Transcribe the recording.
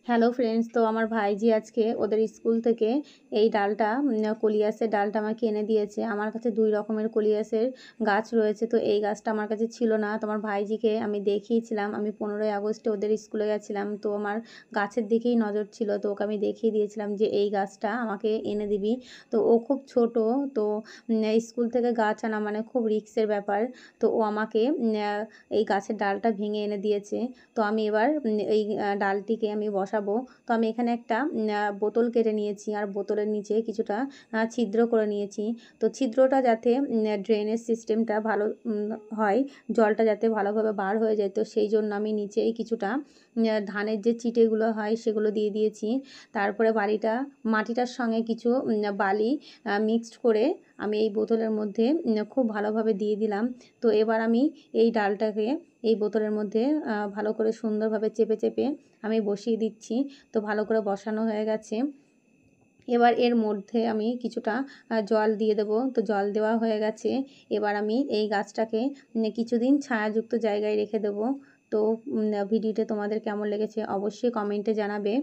Hello friends, তো আমার ভাইজি আজকে ওদের স্কুল থেকে এই ডালটা কলিয়াসের ডালটা আমাকে এনে দিয়েছে। আমার কাছে 2 রকমের কলিয়াসের গাছ রয়েছে। তো এই গাছটা আমার কাছে ছিল না। তো আমার ভাইজিকে আমি দেখিয়েছিলাম। আমি 15ই আগস্টে ওদের স্কুলে গেছিলাম। তো আমার গাছের দিকেই নজর ছিল। তো ওকে আমি দেখিয়ে দিয়েছিলাম যে এই গাছটা আমাকে এনে দিবি। তো ও খুব ছোট। তো স্কুল থেকে গাছ আনা মানে খুব রিস্কের ব্যাপার। তো ও আমাকে এই গাছের ডালটা ভেঙে এনে দিয়েছে। তো আমি এবার এই ডালটিকে আমি বসাবো। তো আমি এখানে একটা বোতল কেটে নিয়েছি আর বোতলের নিচে কিছুটা ছিদ্র করে নিয়েছি। তো ছিদ্রটা যাতে ড্রেনেজ সিস্টেমটা ভালো হয়, জলটা যাতে ভালোভাবে বার হয়ে যায়, তো সেই জন্য আমি নিচেই কিছুটা ধানের যে চিটেগুলো হয় সেগুলো দিয়ে দিয়েছি। তারপরে মাটিটার সঙ্গে কিছু বালি মিক্সড করে আমি এই বোতলের মধ্যে খুব ভালোভাবে দিয়ে দিলাম। তো এবার আমি এই ডালটাকে এই বোতলের মধ্যে ভালো করে সুন্দরভাবে চেপে চেপে আমি বসিয়ে দিচ্ছি। তো ভালো করে বসানো হয়ে গেছে। এবার এর মধ্যে আমি কিছুটা জল দিয়ে দেবো। তো জল দেওয়া হয়ে গেছে। এবার আমি এই গাছটাকে কিছুদিন ছায়াযুক্ত জায়গায় রেখে দেবো। তো ভিডিওটা তোমাদের কেমন লেগেছে অবশ্যই কমেন্টে জানাবে।